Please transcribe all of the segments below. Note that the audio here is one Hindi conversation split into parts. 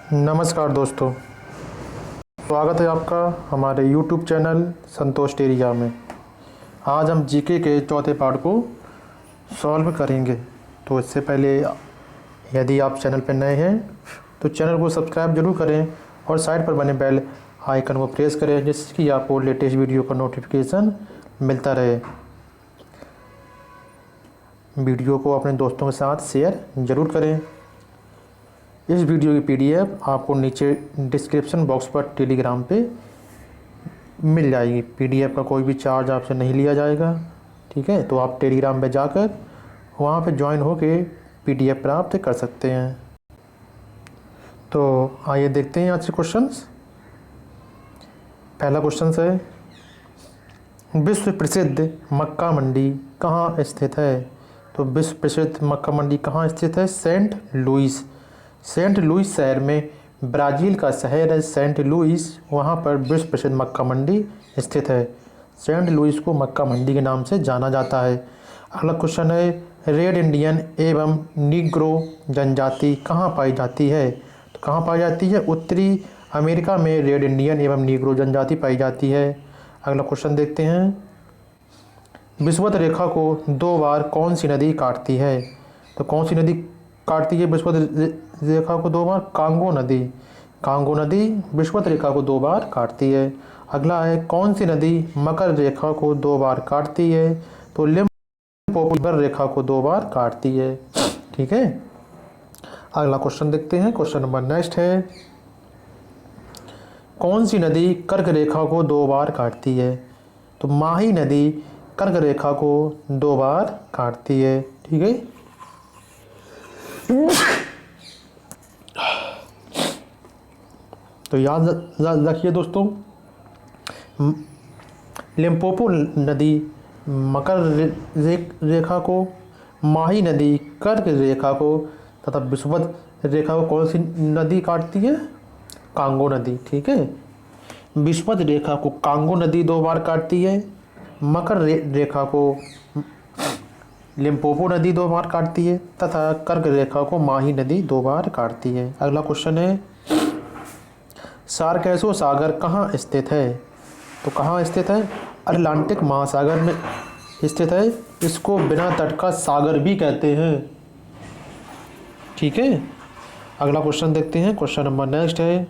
नमस्कार दोस्तों, स्वागत है आपका हमारे YouTube चैनल संतोष टेरिया में। आज हम जीके के चौथे पार्ट को सॉल्व करेंगे। तो इससे पहले यदि आप चैनल पर नए हैं तो चैनल को सब्सक्राइब जरूर करें और साइड पर बने बेल आइकन को प्रेस करें, जिससे कि आपको लेटेस्ट वीडियो का नोटिफिकेशन मिलता रहे। वीडियो को अपने दोस्तों के साथ शेयर ज़रूर करें। इस वीडियो की पीडीएफ आपको नीचे डिस्क्रिप्शन बॉक्स पर टेलीग्राम पे मिल जाएगी। पीडीएफ का कोई भी चार्ज आपसे नहीं लिया जाएगा, ठीक है। तो आप टेलीग्राम पे जाकर वहाँ पे ज्वाइन होके पीडीएफ प्राप्त कर सकते हैं। तो आइए देखते हैं आज के क्वेश्चंस। पहला क्वेश्चन है, विश्व प्रसिद्ध मक्का मंडी कहाँ स्थित है? तो विश्व प्रसिद्ध मक्का मंडी कहाँ स्थित है? Saint Louis. सेंट लुइस शहर में, ब्राज़ील का शहर है सेंट लुइस, वहाँ पर विश्व प्रसिद्ध मक्का मंडी स्थित है। सेंट लुइस को मक्का मंडी के नाम से जाना जाता है। अगला क्वेश्चन है, रेड इंडियन एवं नीग्रो जनजाति कहाँ पाई जाती है? तो कहाँ पाई जाती है? उत्तरी अमेरिका में रेड इंडियन एवं नीग्रो जनजाति पाई जाती है। अगला क्वेश्चन देखते हैं, विषुवत रेखा को 2 बार कौन सी नदी काटती है? तो कौन सी नदी काटती है विषुवत रेखा को 2 बार? कांगो नदी। कांगो नदी विषुवत रेखा को 2 बार काटती है। अगला है, कौन सी नदी मकर रेखा को 2 बार काटती है? तो लिम्पोपो रेखा को 2 बार काटती है, ठीक है। अगला क्वेश्चन देखते हैं। क्वेश्चन नंबर नेक्स्ट है, कौन सी नदी कर्क रेखा को 2 बार काटती है? तो माही नदी कर्क रेखा को 2 बार काटती है, ठीक है। तो याद रखिए दोस्तों, लिम्पोपो नदी मकर रेखा को, माही नदी कर्क रेखा को तथा विषुवत रेखा को कौन सी नदी काटती है? कांगो नदी, ठीक है। विषुवत रेखा को कांगो नदी 2 बार काटती है, मकर रेखा को लिम्पोपो नदी 2 बार काटती है तथा कर्क रेखा को माही नदी 2 बार काटती है। अगला क्वेश्चन है, सार्कैसो सागर कहाँ स्थित है? तो कहाँ स्थित है? अटलांटिक महासागर में स्थित है। इसको बिना तट का सागर भी कहते हैं, ठीक है। अगला क्वेश्चन देखते हैं। क्वेश्चन नंबर नेक्स्ट है,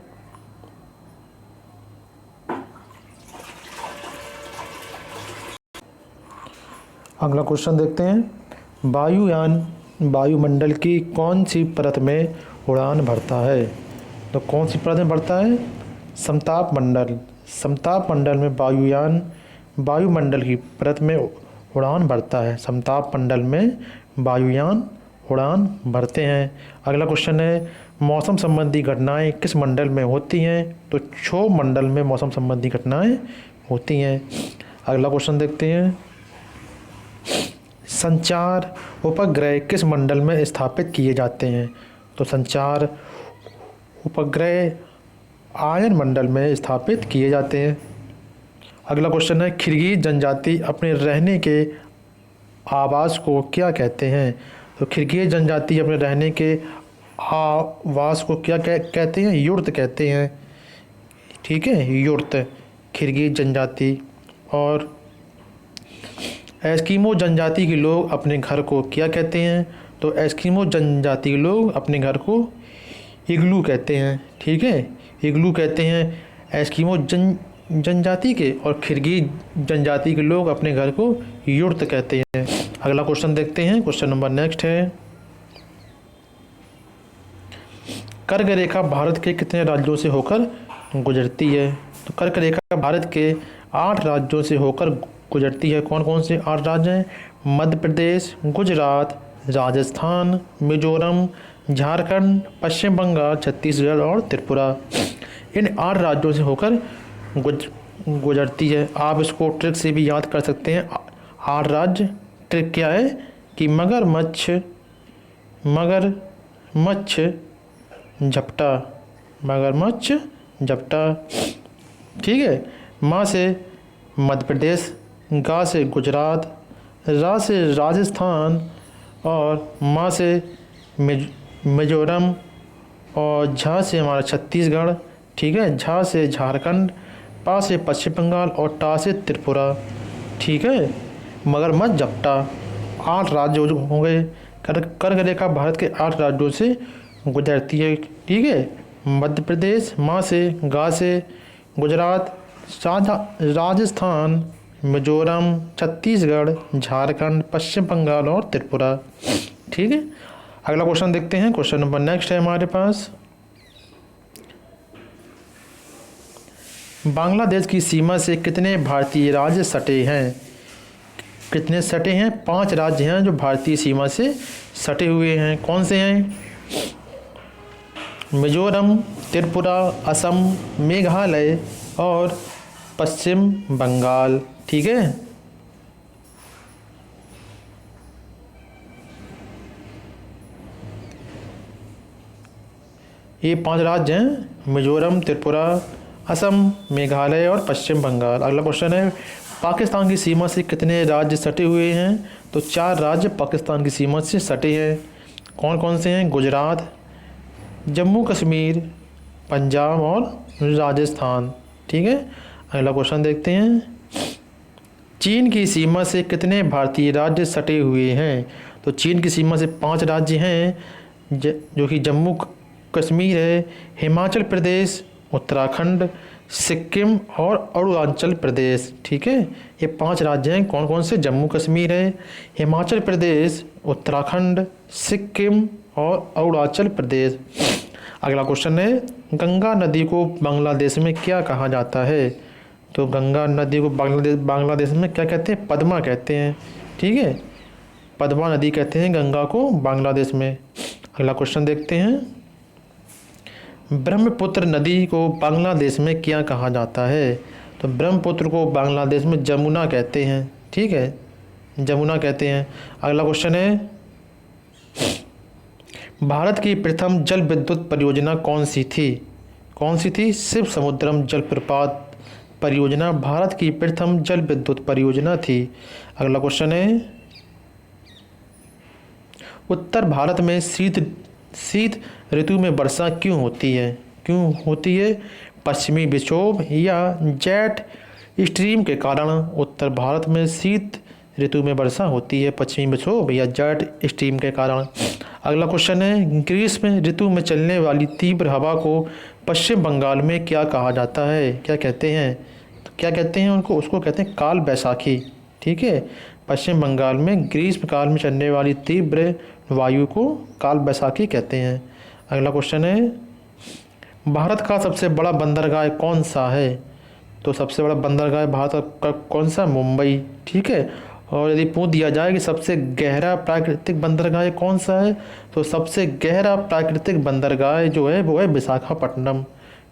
अगला क्वेश्चन देखते हैं, वायुयान वायुमंडल की कौन सी परत में उड़ान भरता है? तो कौन सी परत में भरता है? समताप मंडल। समताप मंडल में वायुयान वायुमंडल की परत में उड़ान भरता है। समताप मंडल में वायुयान उड़ान भरते हैं। अगला क्वेश्चन है, मौसम संबंधी घटनाएं किस मंडल में होती हैं? तो क्षोभ मंडल में मौसम संबंधी घटनाएं होती हैं। अगला क्वेश्चन देखते हैं, संचार उपग्रह किस मंडल में स्थापित किए जाते हैं? तो संचार उपग्रह आयन मंडल में स्थापित किए जाते हैं। अगला क्वेश्चन है, किर्गिज जनजाति अपने रहने के आवास को क्या कहते हैं? तो किर्गिज जनजाति अपने रहने के आवास को क्या कहते हैं? युर्त कहते हैं, ठीक है, युर्त किर्गिज जनजाति। और एस्किमो जनजाति के लोग अपने घर को क्या कहते हैं? तो एस्किमो जनजाति के लोग अपने घर को इग्लू कहते हैं, ठीक है, इग्लू कहते हैं एस्किमो जनजाति के। और किर्गिज जनजाति के लोग अपने घर को युर्त कहते हैं। अगला क्वेश्चन देखते हैं। क्वेश्चन नंबर नेक्स्ट है, कर्क रेखा भारत के कितने राज्यों से होकर गुजरती है? तो कर्क रेखा भारत के 8 राज्यों से होकर गुजरती है। कौन कौन से 8 राज्य हैं? मध्य प्रदेश, गुजरात, राजस्थान, मिजोरम, झारखंड, पश्चिम बंगाल, छत्तीसगढ़ और त्रिपुरा। इन 8 राज्यों से होकर गुजरती है। आप इसको ट्रिक से भी याद कर सकते हैं। 8 राज्य, ट्रिक क्या है कि मगरमच्छ झपटा, मगरमच्छ झपटा, ठीक है। माँ से मध्य प्रदेश, गा से गुजरात, रा से राजस्थान और माँ से मिजोरम और झ से हमारा छत्तीसगढ़, ठीक है, झ से झारखंड, पा से पश्चिम बंगाल और टा से त्रिपुरा, ठीक है। मगरमच्छ जपटा, 8 राज्य हो गए। कर्क रेखा भारत के 8 राज्यों से गुजरती है, ठीक है। मध्य प्रदेश, माँ से गा से गुजरात, राजस्थान, मिजोरम, छत्तीसगढ़, झारखंड, पश्चिम बंगाल और त्रिपुरा, ठीक है। अगला क्वेश्चन देखते हैं। क्वेश्चन नंबर नेक्स्ट है हमारे पास, बांग्लादेश की सीमा से कितने भारतीय राज्य सटे हैं? कितने सटे हैं? 5 राज्य हैं जो भारतीय सीमा से सटे हुए हैं। कौन से हैं? मिजोरम, त्रिपुरा, असम, मेघालय और पश्चिम बंगाल, ठीक है। ये 5 राज्य हैं, मिजोरम, त्रिपुरा, असम, मेघालय और पश्चिम बंगाल। अगला क्वेश्चन है, पाकिस्तान की सीमा से कितने राज्य सटे हुए हैं? तो 4 राज्य पाकिस्तान की सीमा से सटे हैं। कौन कौन से हैं? गुजरात, जम्मू कश्मीर, पंजाब और राजस्थान, ठीक है। अगला क्वेश्चन देखते हैं, चीन की सीमा से कितने भारतीय राज्य सटे हुए हैं? तो चीन की सीमा से 5 राज्य हैं, जो कि जम्मू कश्मीर है, हिमाचल प्रदेश, उत्तराखंड, सिक्किम और अरुणाचल प्रदेश, ठीक है। ये 5 राज्य हैं। कौन कौन से? जम्मू कश्मीर है, हिमाचल प्रदेश, उत्तराखंड, सिक्किम और अरुणाचल प्रदेश। अगला क्वेश्चन है, गंगा नदी को बांग्लादेश में क्या कहा जाता है? तो गंगा नदी को बांग्लादेश में क्या कहते हैं? पद्मा कहते हैं, ठीक है। पद्मा नदी कहते हैं गंगा को बांग्लादेश में। अगला क्वेश्चन देखते हैं, ब्रह्मपुत्र नदी को बांग्लादेश में क्या कहा जाता है? तो ब्रह्मपुत्र को बांग्लादेश में जमुना कहते हैं, ठीक है, जमुना कहते हैं। अगला क्वेश्चन है, भारत की प्रथम जल विद्युत परियोजना कौन सी थी? कौन सी थी? शिव समुद्रम जलप्रपात परियोजना भारत की प्रथम जल विद्युत परियोजना थी। अगला क्वेश्चन है, उत्तर भारत में शीत ऋतु में वर्षा क्यों होती है? क्यों होती है? पश्चिमी विक्षोभ या जेट स्ट्रीम के कारण उत्तर भारत में शीत ऋतु में वर्षा होती है, पश्चिमी विक्षोभ या जेट स्ट्रीम के कारण। अगला क्वेश्चन है, ग्रीष्म ऋतु में चलने वाली तीव्र हवा को पश्चिम बंगाल में क्या कहा जाता है? क्या कहते हैं? तो क्या कहते हैं उनको? उसको कहते हैं काल बैसाखी, ठीक है। पश्चिम बंगाल में ग्रीष्म काल में चलने वाली तीव्र वायु को काल बैसाखी कहते हैं। अगला क्वेश्चन है, भारत का सबसे बड़ा बंदरगाह कौन सा है? तो सबसे बड़ा बंदरगाह भारत का कौन सा? मुंबई, ठीक है। और यदि पूछ दिया जाए कि सबसे गहरा प्राकृतिक बंदरगाह कौन सा है, तो सबसे गहरा प्राकृतिक बंदरगाह जो है वो है विशाखापट्टनम,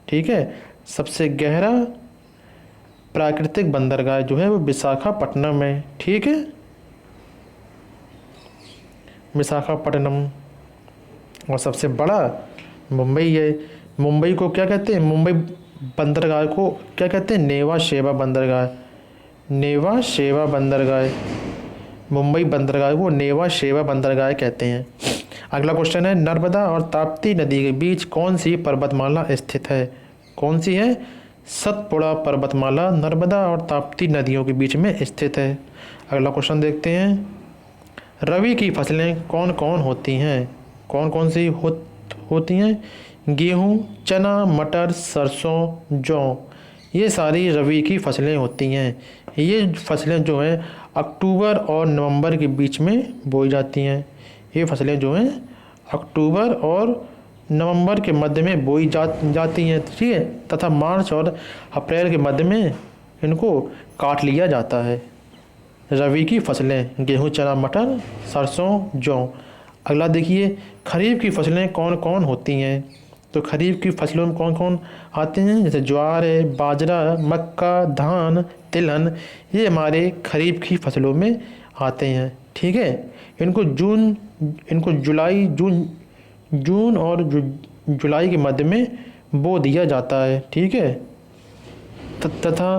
ठीक है। सबसे गहरा प्राकृतिक बंदरगाह जो है वो विशाखापट्टनम है, ठीक है, विशाखापट्टनम। और सबसे बड़ा मुंबई है। मुंबई को क्या कहते हैं? मुंबई बंदरगाह को क्या कहते हैं? नेवा शेवा बंदरगाह, नेवा शेवा बंदरगाह। मुंबई बंदरगाह को नेवा शेवा बंदरगाह कहते हैं। अगला क्वेश्चन है, नर्मदा और ताप्ती नदी के बीच कौन सी पर्वतमाला स्थित है? कौन सी है? सतपुड़ा पर्वतमाला नर्मदा और ताप्ती नदियों के बीच में स्थित है। अगला क्वेश्चन देखते हैं, रबी की फसलें कौन कौन होती हैं? कौन कौन सी होती हैं? गेहूँ, चना, मटर, सरसों, जौ, ये सारी रबी की फसलें होती हैं। ये फसलें जो हैं अक्टूबर और नवंबर के बीच में बोई जाती हैं। ये फसलें जो हैं अक्टूबर और नवंबर के मध्य में बोई जाती हैं, ठीक है, तथा मार्च और अप्रैल के मध्य में इनको काट लिया जाता है। रबी की फसलें गेहूँ, चना, मटर, सरसों, जौ। अगला देखिए, खरीफ की फसलें कौन कौन होती हैं? तो खरीफ की फसलों में कौन कौन आते हैं? जैसे ज्वार है, बाजरा, मक्का, धान, तिलहन, ये हमारे खरीफ की फसलों में आते हैं, ठीक है। इनको जून और जुलाई के मध्य में बो दिया जाता है, ठीक है, तथा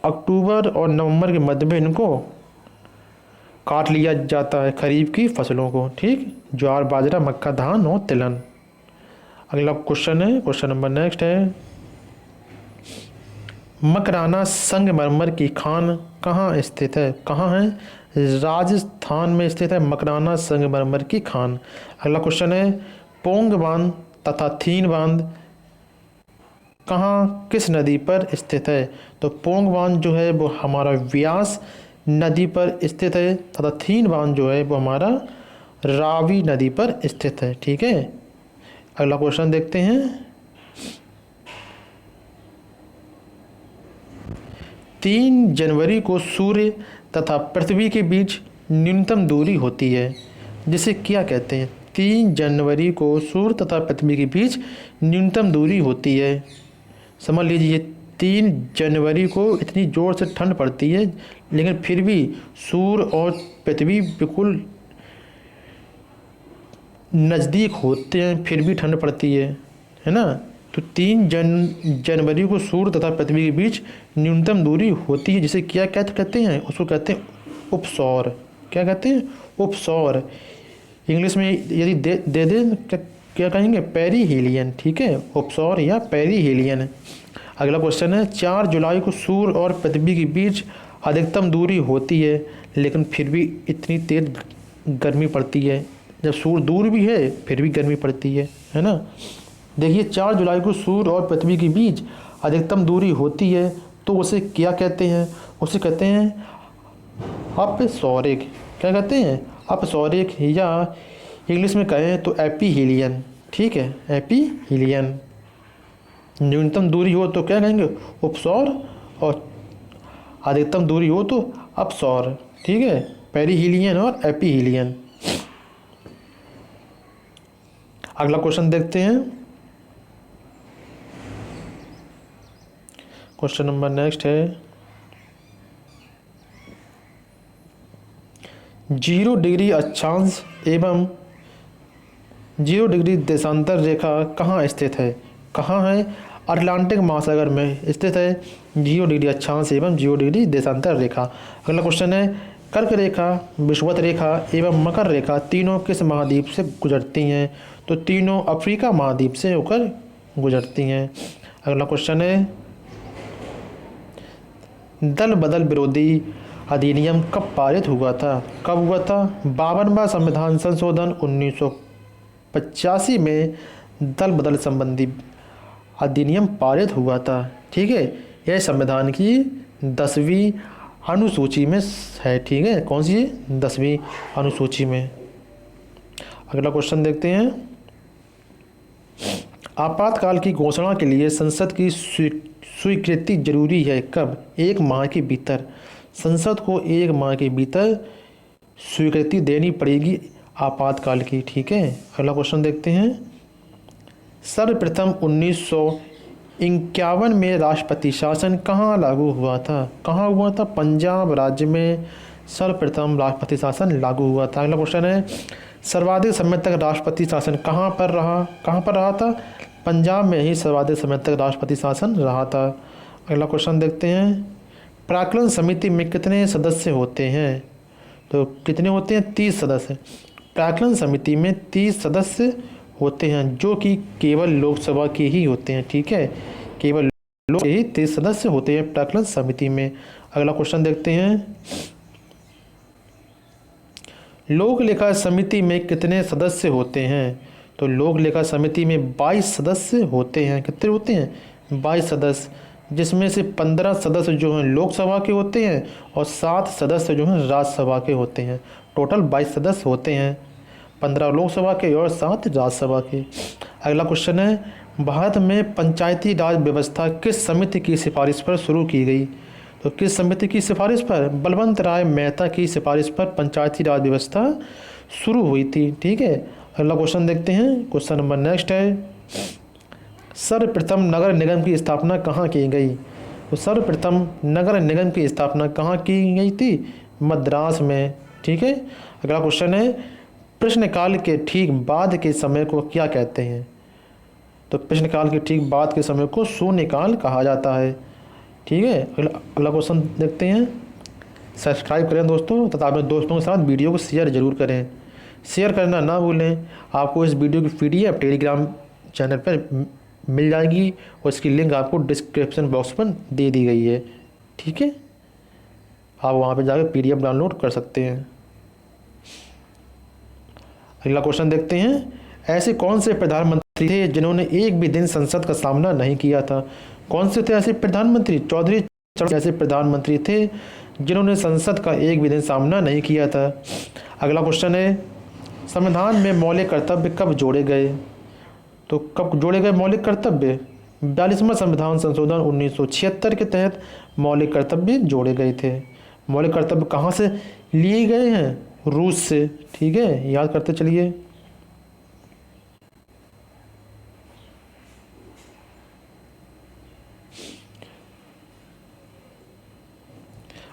अक्टूबर और नवंबर के मध्य में इनको काट लिया जाता है खरीफ की फसलों को, ठीक। ज्वार, बाजरा, मक्का, धान और तिलहन, अगला क्वेश्चन है, क्वेश्चन नंबर नेक्स्ट है, मकराना संगमरमर की खान कहाँ स्थित है? कहाँ है? राजस्थान में स्थित है मकराना संगमरमर की खान। अगला क्वेश्चन है, पोंग बांध तथा थीन बांध कहाँ किस नदी पर स्थित है? तो पोंग बांध जो है वो हमारा व्यास नदी पर स्थित है तथा थीन बांध जो है वो हमारा रावी नदी पर स्थित है। ठीक है, अगला क्वेश्चन देखते हैं, 3 जनवरी को सूर्य तथा पृथ्वी के बीच न्यूनतम दूरी होती है, जिसे क्या कहते हैं? 3 जनवरी को सूर्य तथा पृथ्वी के बीच न्यूनतम दूरी होती है। समझ लीजिए 3 जनवरी को इतनी ज़ोर से ठंड पड़ती है, लेकिन फिर भी सूर्य और पृथ्वी बिल्कुल नज़दीक होते हैं, फिर भी ठंड पड़ती है ना। तो 3 जनवरी को सूर्य तथा पृथ्वी के बीच न्यूनतम दूरी होती है, जिसे क्या कहते हैं? उसको कहते हैं उपसौर। क्या कहते हैं? उपसौर। इंग्लिश में यदि दे दें क्या कहेंगे? पेरीहेलियन। ठीक है, उपसौर या पेरीहेलियन। अगला क्वेश्चन है, 4 जुलाई को सूर्य और पृथ्वी के बीच अधिकतम दूरी होती है, लेकिन फिर भी इतनी तेज गर्मी पड़ती है। जब सूर्य दूर भी है फिर भी गर्मी पड़ती है ना। देखिए 4 जुलाई को सूर्य और पृथ्वी के बीच अधिकतम दूरी होती है, तो उसे क्या कहते हैं? उसे कहते हैं अपसौरिक। क्या कहते हैं? अपसौरिक, या इंग्लिश में कहें तो एपीहीलियन। ठीक है, एपीहीलियन। न्यूनतम दूरी हो तो क्या कहेंगे? उपसौर, और अधिकतम दूरी हो तो अपसौर। ठीक है, पेरीहीलियन और एपीहीलियन। अगला क्वेश्चन देखते हैं, क्वेश्चन नंबर नेक्स्ट है, 0 डिग्री अक्षांश एवं 0 डिग्री देशांतर रेखा कहाँ स्थित है? कहाँ है? अटलांटिक महासागर में स्थित है 0 डिग्री अक्षांश एवं 0 डिग्री देशांतर रेखा। अगला क्वेश्चन है, कर्क रेखा, विषुवत रेखा एवं मकर रेखा तीनों किस महाद्वीप से गुजरती हैं? तो तीनों अफ्रीका महाद्वीप से होकर गुजरती हैं। अगला क्वेश्चन है, दल बदल विरोधी अधिनियम कब पारित हुआ था? कब हुआ था? 52वां संविधान संशोधन 1985 में दल बदल संबंधी अधिनियम पारित हुआ था। ठीक है, यह संविधान की 10वीं अनुसूची में है। ठीक है, कौन सी है? 10वीं अनुसूची में। अगला क्वेश्चन देखते हैं, आपातकाल की घोषणा के लिए संसद की स्वीकृति जरूरी है कब? 1 माह के भीतर। संसद को 1 माह के भीतर स्वीकृति देनी पड़ेगी आपातकाल की। ठीक है, अगला क्वेश्चन देखते हैं, सर्वप्रथम 1951 में राष्ट्रपति शासन कहाँ लागू हुआ था? कहाँ हुआ था? पंजाब राज्य में सर्वप्रथम राष्ट्रपति शासन लागू हुआ था। अगला क्वेश्चन है, सर्वाधिक समय तक राष्ट्रपति शासन कहाँ पर रहा था? पंजाब में ही सर्वाधिक समय तक राष्ट्रपति शासन रहा था। अगला क्वेश्चन देखते हैं, प्राक्कलन समिति में कितने सदस्य होते हैं? तो कितने होते हैं? 30 सदस्य। प्राक्कलन समिति में 30 सदस्य होते हैं, जो कि केवल लोकसभा के ही होते हैं। ठीक है, केवल लोकसभा के ही 30 सदस्य होते हैं प्राक्कलन समिति में। अगला क्वेश्चन देखते हैं, लोक लेखा समिति में कितने सदस्य होते हैं? तो लोक लेखा समिति में 22 सदस्य होते हैं। कितने होते हैं? 22 सदस्य, जिसमें से 15 सदस्य जो हैं लोकसभा के होते हैं और 7 सदस्य जो हैं राज्यसभा के होते हैं। टोटल 22 सदस्य होते हैं, 15 लोकसभा के और 7 राज्यसभा के। अगला क्वेश्चन है, भारत में पंचायती राज व्यवस्था किस समिति की सिफारिश पर शुरू की गई? तो किस समिति की सिफारिश पर? बलवंत राय मेहता की सिफारिश पर पंचायती राज व्यवस्था शुरू हुई थी। ठीक है, अगला क्वेश्चन देखते हैं, क्वेश्चन नंबर नेक्स्ट है, सर्वप्रथम नगर निगम की स्थापना कहाँ की गई? तो सर्वप्रथम नगर निगम की स्थापना कहाँ की गई थी? मद्रास में। ठीक है, अगला क्वेश्चन है, प्रश्नकाल के ठीक बाद के समय को क्या कहते हैं? तो प्रश्नकाल के ठीक बाद के समय को शून्यकाल कहा जाता है। ठीक है, अगला क्वेश्चन देखते हैं, सब्सक्राइब करें दोस्तों तथा अपने दोस्तों के साथ वीडियो को शेयर जरूर करें। शेयर करना ना भूलें। आपको इस वीडियो की PDF टेलीग्राम चैनल पर मिल जाएगी और इसकी लिंक आपको डिस्क्रिप्शन बॉक्स में दे दी गई है। ठीक है, आप वहाँ पे जाकर PDF डाउनलोड कर सकते हैं। अगला क्वेश्चन देखते हैं, ऐसे कौन से प्रधानमंत्री थे जिन्होंने एक भी दिन संसद का सामना नहीं किया था? कौन से थे ऐसे प्रधानमंत्री? चौधरी चरण ऐसे प्रधानमंत्री थे जिन्होंने संसद का एक भी दिन सामना नहीं किया था। अगला क्वेश्चन है, संविधान में मौलिक कर्तव्य कब जोड़े गए? तो कब जोड़े गए मौलिक कर्तव्य? 42वां संविधान संशोधन 1976 के तहत मौलिक कर्तव्य जोड़े गए थे। मौलिक कर्तव्य कहाँ से लिए गए हैं? रूस से। ठीक है, याद करते चलिए।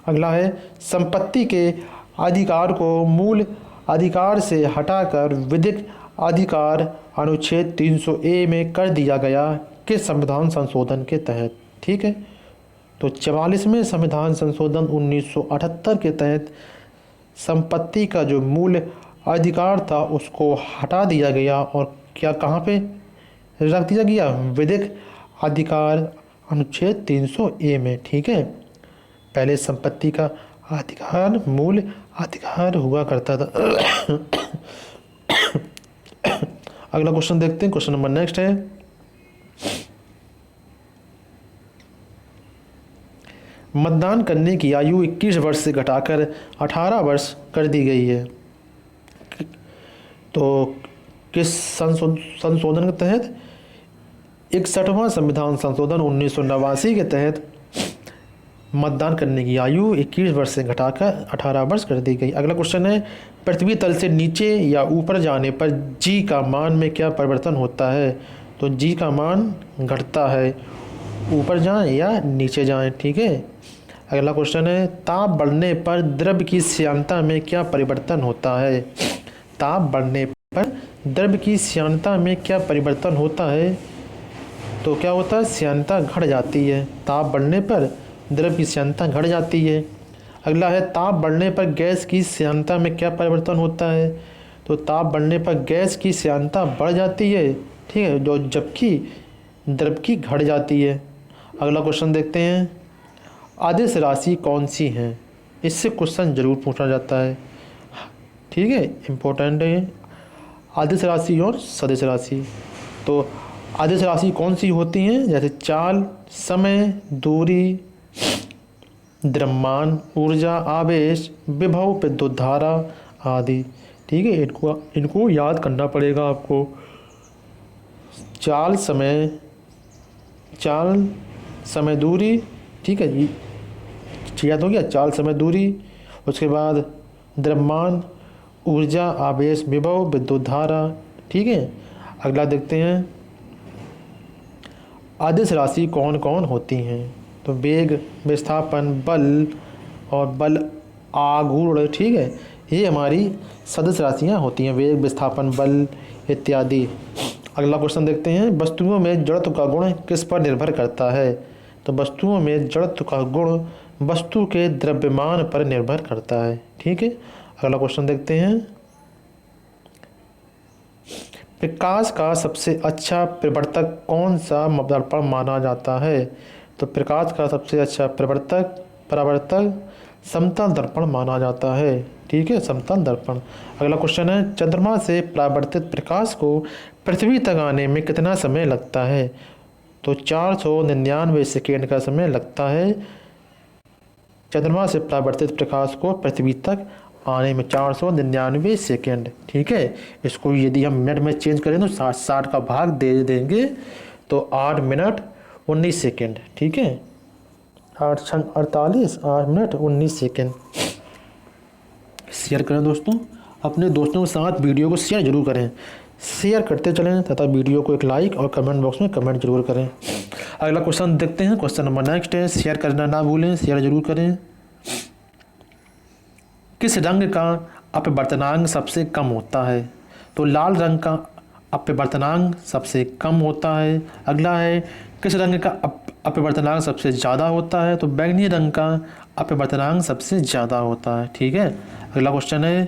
अगला है, संपत्ति के अधिकार को मूल अधिकार से हटाकर विधिक अधिकार अनुच्छेद 300A में कर दिया गया किस संविधान संशोधन के तहत? ठीक है, तो 44वें संविधान संशोधन 1978 के तहत संपत्ति का जो मूल अधिकार था उसको हटा दिया गया और क्या कहाँ पे रख दिया गया? विधिक अधिकार अनुच्छेद 300A में। ठीक है, पहले संपत्ति का अधिकार मूल अधिकार हुआ करता था। अगला क्वेश्चन देखते हैं, क्वेश्चन नंबर नेक्स्ट है, मतदान करने की आयु 21 वर्ष से घटाकर 18 वर्ष कर दी गई है। तो किस संशोधन के तहत? 61वां संविधान संशोधन 1989 के तहत मतदान करने की आयु 21 वर्ष से घटाकर 18 वर्ष कर दी गई। अगला क्वेश्चन है, पृथ्वी तल से नीचे या ऊपर जाने पर जी का मान में क्या परिवर्तन होता है? तो जी का मान घटता है, ऊपर जाएं या नीचे जाएं। ठीक है, अगला क्वेश्चन है, ताप बढ़ने पर द्रव्य की श्यानता में क्या परिवर्तन होता है? ताप बढ़ने पर द्रव्य की श्यानता में क्या परिवर्तन होता है? तो क्या होता है? श्यानता घट जाती है। ताप बढ़ने पर द्रव्य की श्यानता घट जाती है। अगला है, ताप बढ़ने पर गैस की श्यानता में क्या परिवर्तन होता है? तो ताप बढ़ने पर गैस की श्यानता बढ़ जाती है। ठीक है, जो जबकि द्रव्य की घट जाती है। अगला क्वेश्चन देखते हैं, आदिश राशि कौन सी है? इससे क्वेश्चन जरूर पूछा जाता है। ठीक है, इम्पोर्टेंट है आदिश राशि और सदिश राशि। तो आदिश राशि कौन सी होती हैं? जैसे चाल, समय, दूरी, द्रव्यमान, ऊर्जा, आवेश, विभव, विद्युत धारा आदि। ठीक है, इनको याद करना पड़ेगा आपको। चाल, समय, दूरी। ठीक है जी, याद हो गया? चाल, समय, दूरी। उसके बाद द्रव्यमान, ऊर्जा, आवेश, विभव, विद्युत धारा। ठीक है, अगला देखते हैं, आदिश राशि कौन कौन होती हैं? तो वेग, विस्थापन, बल और बल आघूर्ण। ठीक है, ये हमारी सदिश राशियाँ होती हैं, वेग, विस्थापन, बल इत्यादि। अगला क्वेश्चन देखते हैं, वस्तुओं में जड़त्व का गुण किस पर निर्भर करता है? तो वस्तुओं में जड़त्व का गुण वस्तु के द्रव्यमान पर निर्भर करता है। ठीक है, अगला क्वेश्चन देखते हैं, प्रकाश का सबसे अच्छा प्रवर्तक कौन सा दर्पण माना जाता है? तो प्रकाश का सबसे अच्छा परावर्तक समतल दर्पण माना जाता है। ठीक है, समतल दर्पण। अगला क्वेश्चन है, चंद्रमा से परावर्तित प्रकाश को पृथ्वी तक आने में कितना समय लगता है? तो 499 सेकेंड का समय लगता है चंद्रमा से परावर्तित प्रकाश को पृथ्वी तक आने में, 499 सेकेंड। ठीक है, इसको यदि हम मिनट में चेंज करें तो 60 का भाग दे देंगे तो 8 मिनट 19 सेकेंड। ठीक है, 8 छंग 48, 8 मिनट 19 सेकेंड। शेयर करें दोस्तों, अपने दोस्तों के साथ वीडियो को शेयर जरूर करें। शेयर करते चलें तथा वीडियो को एक लाइक और कमेंट बॉक्स में कमेंट जरूर करें। अगला क्वेश्चन देखते हैं, क्वेश्चन नंबर नेक्स्ट है, शेयर करना ना भूलें, शेयर जरूर करें। किस रंग का अपवर्तनांक सबसे कम होता है? तो लाल रंग का अपवर्तनांक सबसे कम होता है। अगला है, किस रंग का अपवर्तनांक सबसे ज़्यादा होता है? तो बैंगनी रंग का अपवर्तनांक सबसे ज़्यादा होता है। ठीक है, अगला क्वेश्चन है,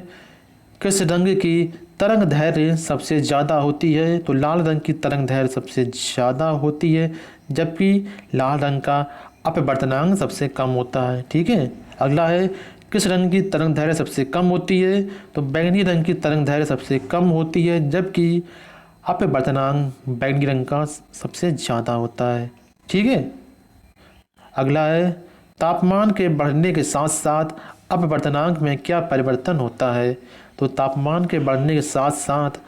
किस रंग की तरंग दैर्घ्य सबसे ज़्यादा होती है? तो लाल रंग की तरंग दैर्घ्य सबसे ज़्यादा होती है, जबकि लाल रंग का अपवर्तनांक सबसे कम होता है। ठीक है। अगला है, किस रंग की तरंग दैर्घ्य सबसे कम होती है? तो बैंगनी रंग की तरंग दैर्घ्य सबसे कम होती है, जबकि अपवर्तनांक बैंगनी रंग का सबसे ज़्यादा होता है। ठीक है। अगला है, तापमान के बढ़ने के साथ साथ अपवर्तनांक में क्या परिवर्तन होता है? तो तापमान के बढ़ने के साथ साथ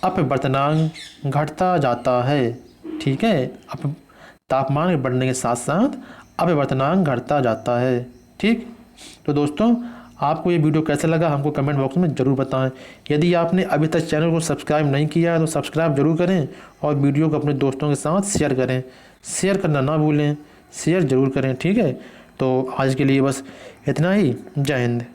अपवर्तनांक घटता जाता है। ठीक है। अप तापमान के बढ़ने के साथ साथ अपवर्तनांक घटता जाता है। ठीक। तो दोस्तों, आपको ये वीडियो कैसा लगा हमको कमेंट बॉक्स में ज़रूर बताएं। यदि आपने अभी तक चैनल को सब्सक्राइब नहीं किया है तो सब्सक्राइब जरूर करें और वीडियो को अपने दोस्तों के साथ शेयर करें। शेयर करना ना भूलें, शेयर ज़रूर करें। ठीक है। तो आज के लिए बस इतना ही। जय हिंद।